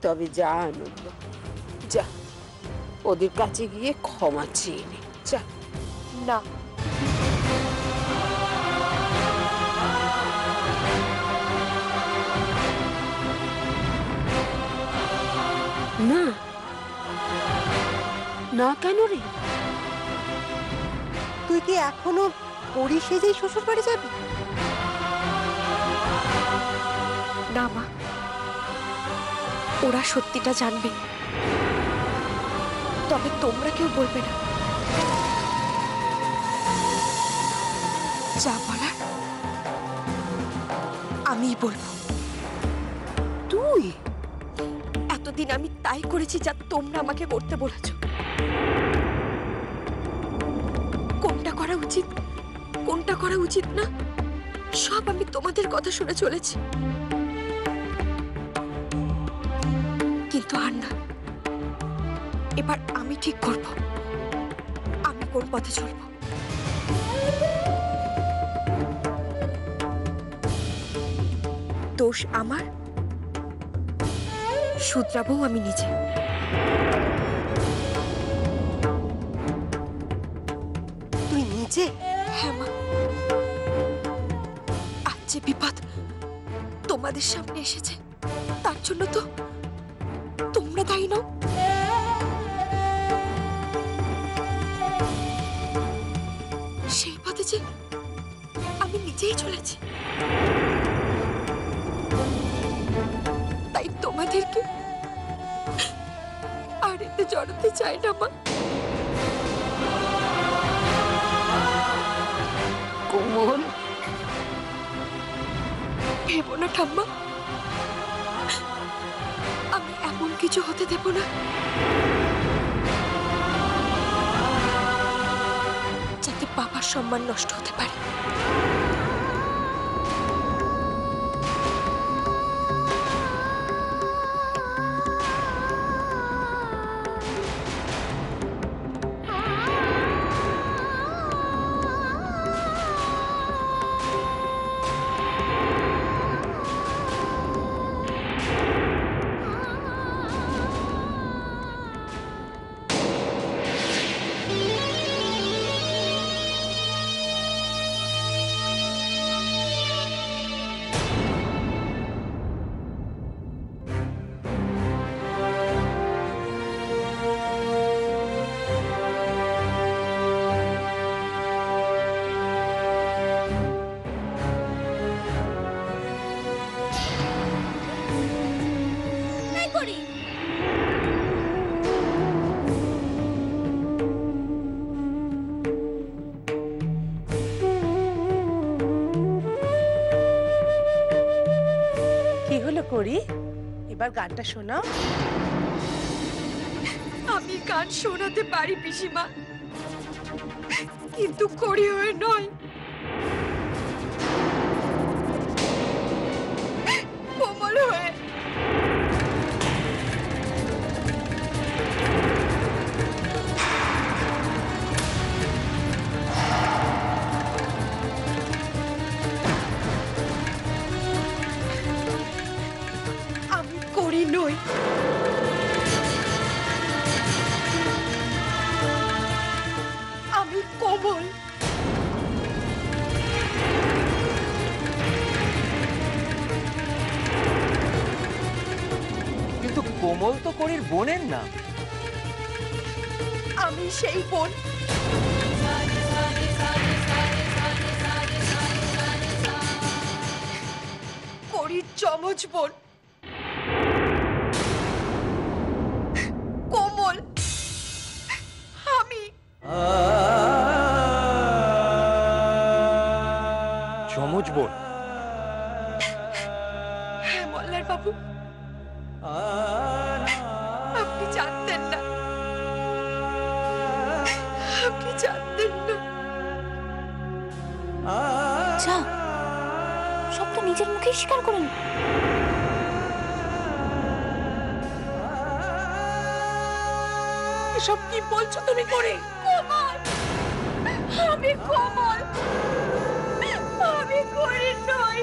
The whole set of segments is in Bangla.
তবে যা আনন্দ, যা ওদের কাছে গিয়ে ক্ষমা চেয়ে নে। যা। না, না না কেন রে? তুই কি এখনো পরি সেজেই শ্বশুর বাড়ি যাবি? না মা, ওরা সত্যিটা জানবে, তবে তোমরা কেউ বলবে না। যা বলার আমিই বলবো। তুই? এতদিন আমি তাই করেছি যা তোমরা আমাকে করতে বলেছ। কোনটা করা উচিত, কোনটা করা উচিত না, সব আমি তোমাদের কথা শুনে চলেছি। কিন্তু আর না, এবার আমি ঠিক করব আমি কোন পথে চলব। দোষ আমার, শুধরাবো আমি নিজে। তুই নিজে? হ্যাঁ মা, আজ যে বিপদ তোমাদের সামনে এসেছে তার জন্য তো তোমরা দায়ী নও। সেই পথে যে আমি নিজেই চলেছি, তাই তোমাদেরকে আর এতে জড়াতে চাই না মা। কোমল, ভেবো না ঠাম্মা, আমি এমন কিছু হতে দেব না যাতে বাবার সম্মান নষ্ট হতে পারে। করি, এবার গানটা শোনাও। আমি গান শোনাতে পারি পিসিমা, কিন্তু করি হয়ে নয়, কোমল হয়ে। আমি করি নই, আমি কোমল। কিন্তু কোমল তো করির বোনের নাম। আমি সেই বোন। করির যমজ বোন কোমল। আমি যমজ বোন? হ্যাঁ মল্লার বাবু, আপনি জানতেন না, আপনি জানতেন না। আচ্ছা, সব তো নিজের মুখেই স্বীকার করেন। এসব কি বলছো তুমি? করে কোমল, আমি কোমল, আমি করি নই।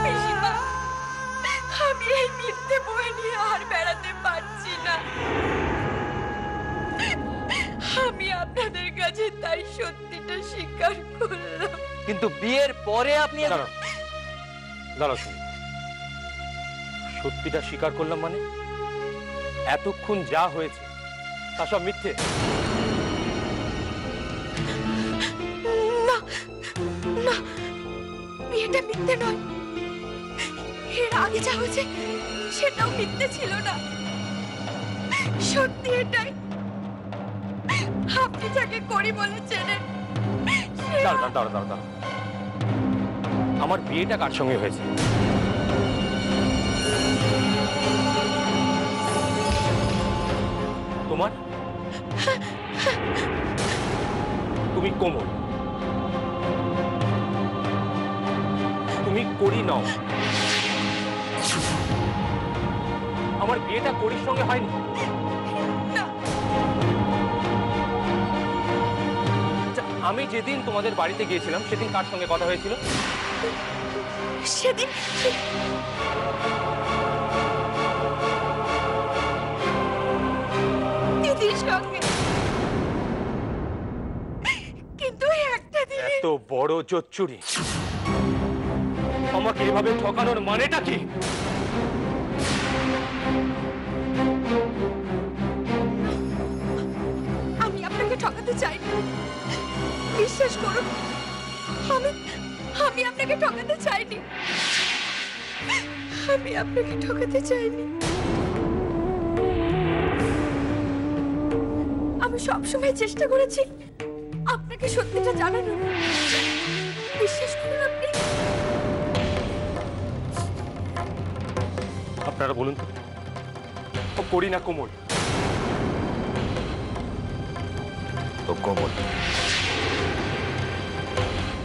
পিসিমা, আপনাদের কাছে তাই সত্যিটা স্বীকার করলাম। কিন্তু বিয়ের পরে আপনি দাঁড়াও দাঁড়াও শুনি, সত্যিটা স্বীকার করলাম মানে? এতক্ষণ যা হয়েছে তা সব মিথ্যে? না না, বিয়েটা মিথ্যে নয়। এর আগে যা হয়েছে সেটাও মিথ্যে ছিল না, সত্যি এটাই। আপনি যাকে করি বলেছেন দাঁড়া দাঁড়া দাঁড়া দাঁড়া, আমার বিয়েটা কার সঙ্গে হয়েছে? তোমার? তুমি কোমল, তুমি করি নাও। আমার বিয়েটা করির সঙ্গে হয়নি। আচ্ছা, আমি যেদিন তোমাদের বাড়িতে গিয়েছিলাম সেদিন কার সঙ্গে কথা হয়েছিল? সেদিন দিদির সঙ্গে। কিন্তু একটা দিন এত বড় জোচ্চুরি, আমাকে এভাবে ঠকানোর মানেটা কি? আমি আপনাকে ঠকাতে চাইনি, বিশ্বাস করুন। আমি আমি আপনাকে ঠকাতে চাইনি, আমি আপনাকে ঠকাতে চাইনি। আমি সবসময় চেষ্টা করেছি আপনাকে সত্যিটা জানানোর, বিশ্বাস করুন আপনি। আপনারা বলুন তো, ও করি না কোমল? ও কোমল।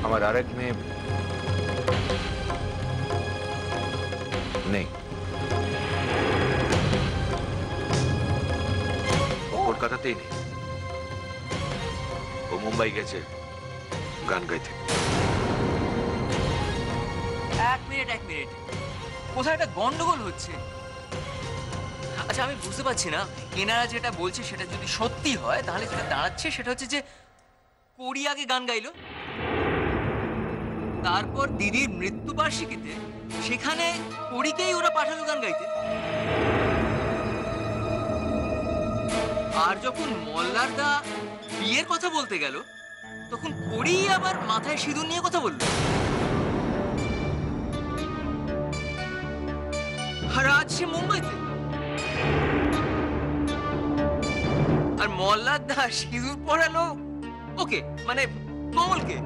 আমার আরেক মেয়ে নেই, ও কলকাতাতেই নেই, ও মুম্বাই গেছে গান গাইতে। এক মিনিট কোথায় একটা গন্ডগোল হচ্ছে। আচ্ছা, আমি বুঝতে পারছি না, এনারা যেটা বলছে সেটা যদি সত্যি হয় তাহলে যেটা দাঁড়াচ্ছে সেটা হচ্ছে যে করি আগে গান গাইলো, তারপর দিদির মৃত্যুবার্ষিকীতে সেখানে করিকেই ওরা পাঠালো গান গাইতে। আর যখন মল্লারদা বিয়ের কথা বলতে গেল তখন করি আবার মাথায় সিঁদুর নিয়ে কথা বলল। আর আজ সে মুম্বাইতে, আর মল্লারদা সিঁদুর পরালো ওকে, মানে কমলকে।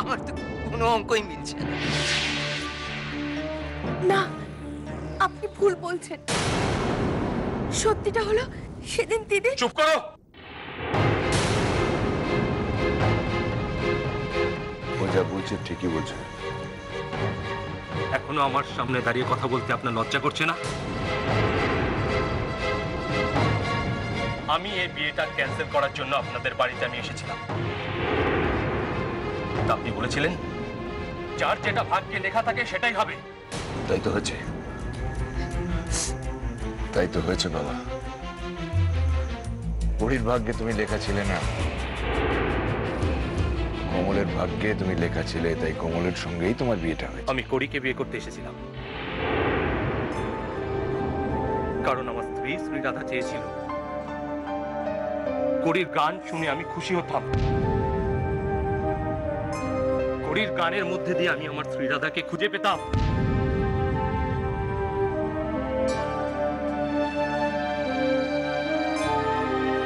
আমার তো কোনো অঙ্কই মিলছে না। না, আপনি ভুল বলছেন। সত্যিটা হলো সেদিন দিদি। চুপ করো। ও যা বলছে ঠিকই বলছে। এখনো আমার সামনে দাঁড়িয়ে কথা বলতে আপনার লজ্জা করছে না? আমি এই বিয়েটা ক্যান্সেল করার জন্য আপনাদের বাড়িতে আমি এসেছিলাম। তা আপনি বলেছিলেন যার যেটা ভাগ্যে লেখা থাকে সেটাই হবে। তাই তো হয়েছে, তাই তো হয়েছে বাবা। পরীর ভাগ্যে তুমি লেখা ছিলে না, কমলের ভাগ্যে তুমি লেখা ছিলে, তাই কমলের সঙ্গেই তোমার বিয়েটা হয়েছে। আমি করিকে বিয়ে করতে এসেছিলাম কারণ আমার স্ত্রী শ্রীরাধা চেয়েছিল করির গান শুনে আমি খুশি হতাম। করির গানের মধ্যে দিয়ে আমি আমার শ্রীরাধাকে খুঁজে পেতাম।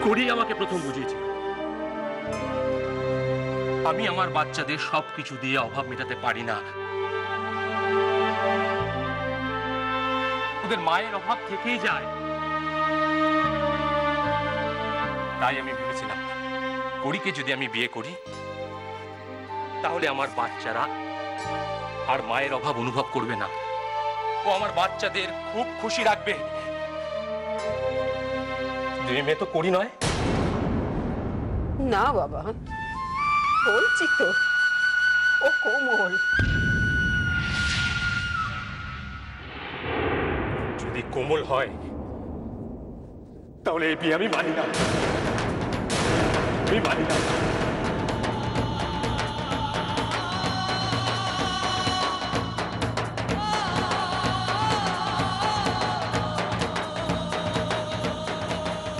করি আমাকে প্রথম বুঝিয়েছিল আমি আমার বাচ্চাদের সবকিছু দিয়ে অভাব মেটাতে পারি না, ওদের মায়ের অভাব থেকেই যায়। তাই আমি ভেবেছিলাম করিকে যদি আমি বিয়ে করি তাহলে আমার বাচ্চারা আর মায়ের অভাব অনুভব করবে না, ও আমার বাচ্চাদের খুব খুশি রাখবে। দুই মেয়ে তো করি নয়। না বাবা, বলছি তো ও কোমল। যদি কোমল হয় তাহলে এই বিয়ে আমি মানি না। আমি মানি না।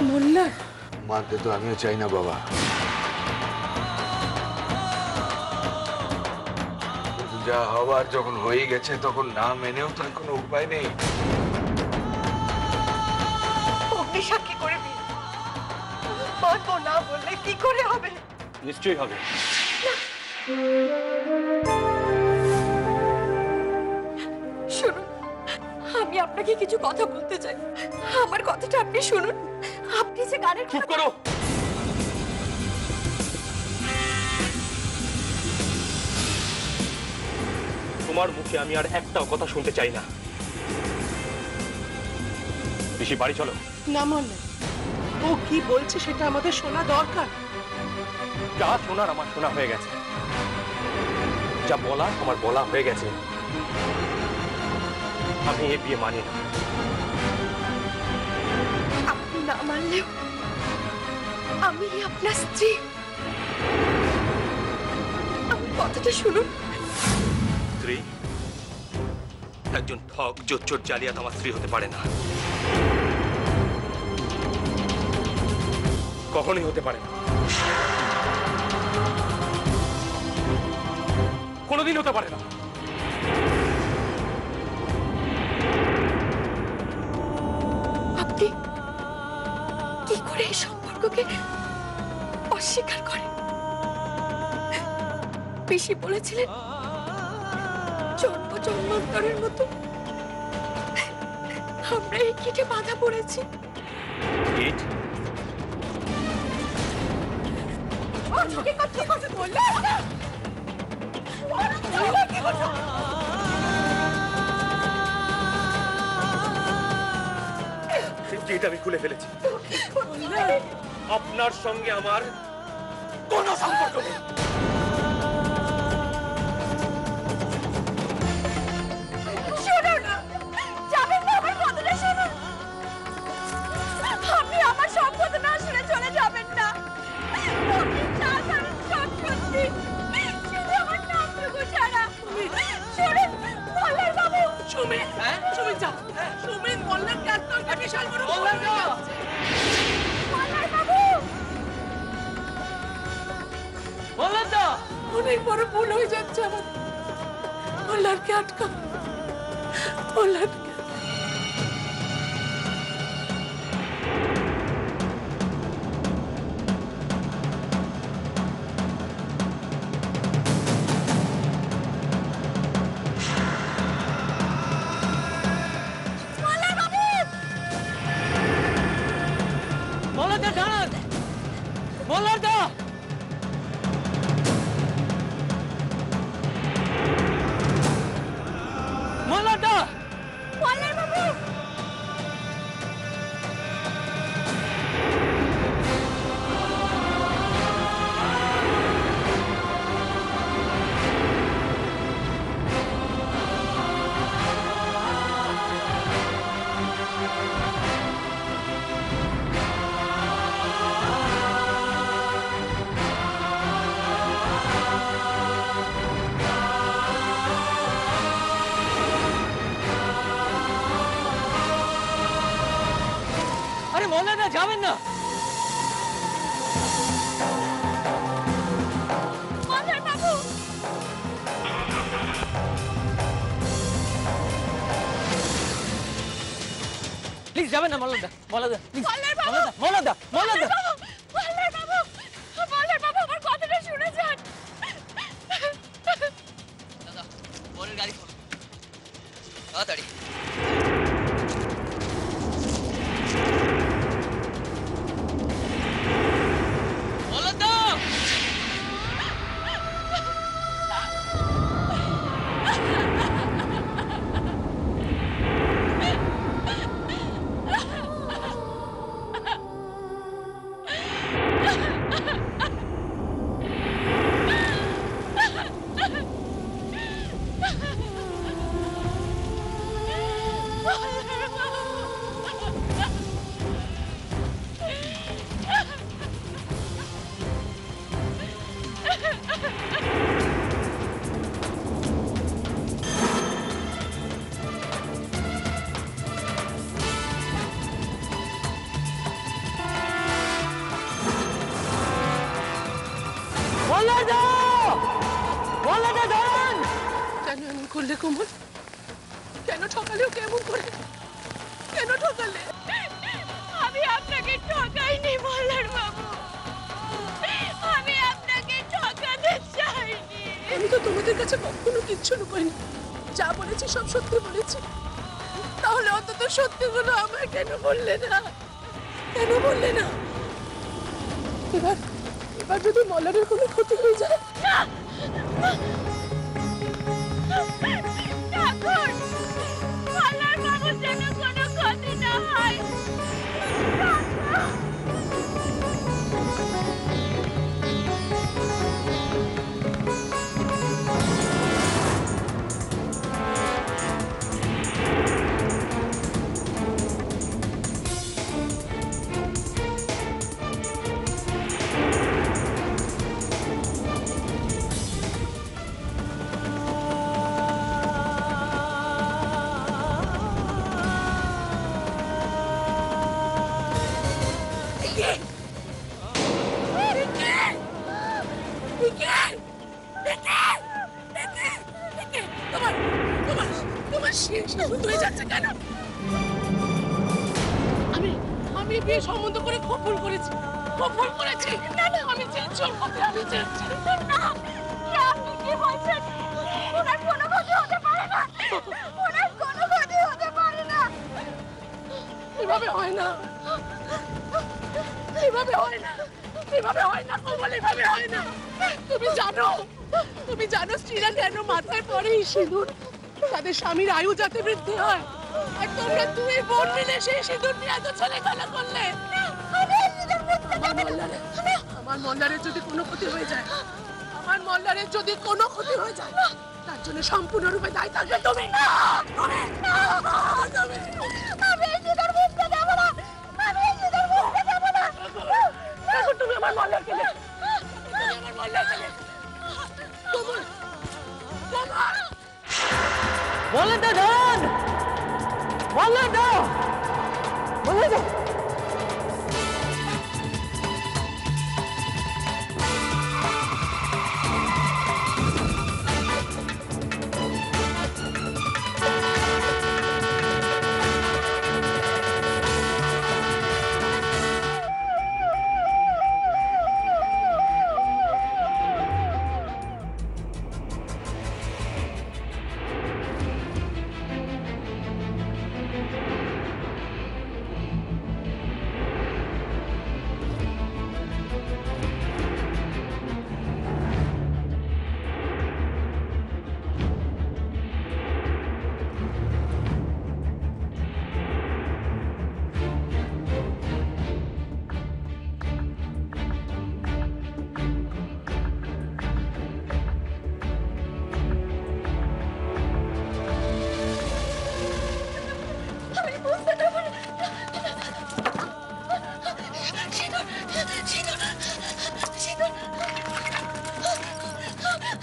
মোল্লার মানতে তো আমিও চাই না বাবা, কিন্তু যা হওয়ার যখন হয়ে গেছে তখন না মেনেও তো আর কোনো উপায় নেই। অগ্নি সাক্ষী করে দিন, মানবো না বললে কি করে হবে? নিশ্চয়ই হবে। শুনুন, আমি আপনাকে কিছু কথা বলতে চাই। আমার কথাটা আপনি শুনুন। আপনি যে গানের চুপ করো। তোমার মুখে আমি আর একটাও কথা শুনতে চাই না। পিসি বাড়ি চলো। না মোল্লা, ও কি বলছে সেটা আমাদের শোনা দরকার। যা শোনার আমার শোনা হয়ে গেছে, যা বলার আমার বলা হয়ে গেছে। আমি এ বিয়ে মানি না। আপনি না মানলেও আমি আপনার স্ত্রী। আমার কথাটা শুনুন। স্ত্রী? একজন ঠক জোচ্চোর জালিয়াত আমার স্ত্রী হতে পারে না, কখনোই হতে পারে না, কোনোদিন হতে পারে না। আপনি কি করে এই সম্পর্ককে অস্বীকার করেন? পিসি বলেছিলেন জন্ম জন্মান্তরের মতো আমরা এই কিটে বাধা পড়েছি। কিট? কিট আমি খুলে ফেলেছি। আপনার সঙ্গে আমার কোনো সম্পর্ক নেই। শুনুন, যাবেন না, আমার কথাটা শুনুন। আপনি আমার সব কথা না শুনে চলে যাবেন না। আপনি যা জানেন সব সত্যি, শুধু আমার নামটুকু ছাড়া। শুনুন, মোল্লার বাবু। সুমিত, সুমিত যা। সুমিত, মোল্লার কাজ তোর কাছে বিশাল বড় ভুল হয়ে যাচ্ছে। মোল্লার বাবু। মোল্লারদা! অনেক বড় ভুল হয়ে যাচ্ছে আমার। মোল্লারকে আটকা, মোল্লারকে। মোল্লারদা দাঁড়ান! মোল্লারদা! মোল্লারদা! মোল্লার বাবু। আরে মোল্লারদা যাবেন না। মোল্লার বাবু। প্লিজ যাবেন না মোল্লারদা। মোল্লারদা প্লিজ। মোল্লার বাবু। মোল্লারদা, মোল্লারদা, মোল্লারদা। মোল্লার বাবু, মোল্লার বাবু, আমার কথাটা শুনে যান। দাদা, পরের গাড়ি ফলো করুন। তাড়াতাড়ি। মোল্লারদা! কেন এমন করলে কোমল? কেন ঠকালে ওকে এমন করে? কেন ঠকালে? আমি আপনাকে ঠকাইনি মল্লার বাবু, আমি আপনাকে ঠকাতে চাইনি। আমি তো তোমাদের কাছে কখনো কিচ্ছু লুকাইনি, যা বলেছি সব সত্যি বলেছি। তাহলে অন্তত সত্যিগুলো আমায় কেন বললে না? কেন বললে না? এবার এবার যদি মল্লারের কোনো ক্ষতি হয়ে যায়? ঠাকুর, মল্লার বাবুর যেন কোনো ক্ষতি না হয়। তোমার শেষ হয়ে যাচ্ছে কেন? আমি বিয়ে সম্বন্ধ করে খুব ভুল করেছি, খুব ভুল করেছি। না না, আমি চেয়েছি ওর কথা, আমি চেয়েছি। না, আপনি কি বলছেন? ওনার কোনো ক্ষতি হতে পারে না, ওনার কোনো ক্ষতি হতে পারে না। এভাবে হয় না, এভাবে হয় না, এভাবে হয় না কোমল, এভাবে হয় না। তুমি জানো স্ত্রীরা কেন মাথায় পরে এই সিঁদুর? তাদের স্বামীর আয়ু যাতে বৃদ্ধি হয়। আর তোমরা দুই বোন মিলে সেই সিঁদুর নিয়ে এত ছেলে খেলা করলে। আমার মল্লারের যদি কোনো ক্ষতি হয়ে যায়, আমার মল্লারের যদি কোনো ক্ষতি হয়ে যায়, তার জন্য সম্পূর্ণরূপে দায়ী থাকবে তুমি। আমি এই সিঁদুর মুছতে দেবো না, আমি এই সিঁদুর মুছতে দেবো না। এখন তুমি আমার মল্লারকে দেখো, তুমি আমার মল্লারকে দেখো। কোমল, কোমল, বলে দে ধন, বলে দে, বলে দে।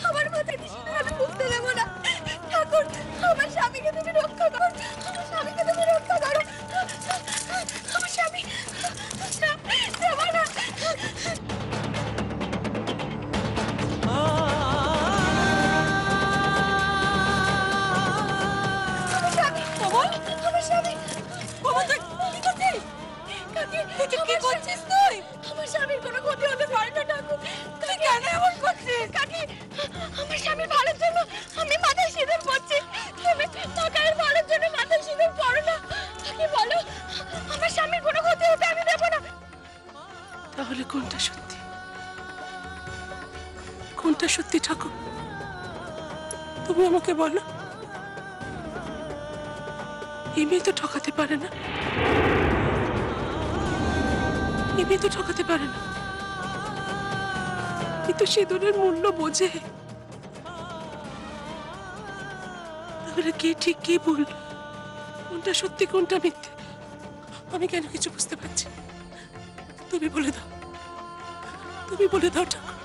আমার মাথায় কিছু আমি বুঝতে দেবো না। ঠাকুর, আমার স্বামীকে তুমি রক্ষা করো, আমার স্বামীকে তুমি রক্ষা করো, আমার স্বামী দেবো না। আমার স্বামী, কমল, আমার স্বামী, কমল, তুই কি করছিস? কাকি, তুই কি করছিস তুই? আমার স্বামীর কোনো ক্ষতি হতে পারে না ঠাকুর। তুই কেন এমন করছিস? কাকি, আমার স্বামীর ভালোর জন্য আমি মাথায় সিঁদুর পরছি। তুমি টাকার ভালোর জন্য মাথায় সিঁদুর পরো না। কাকি বলো, আমার স্বামীর কোনো ক্ষতি হতে আমি দেবো না। তাহলে কোনটা সত্যি? কোনটা সত্যি ঠাকুর? তুমি আমাকে বলো। এই মেয়ে তো ঠকাতে পারে না, এই মেয়ে তো ঠকাতে পারে না। কিন্তু সিঁদুরের মূল্য বোঝে। তাহলে কে ঠিক কে ভুল, কোনটা সত্যি কোনটা মিথ্যে, আমি কেন কিছু বুঝতে পারছি? তুমি বলে দাও, তুমি বলে দাও ঠাকুর।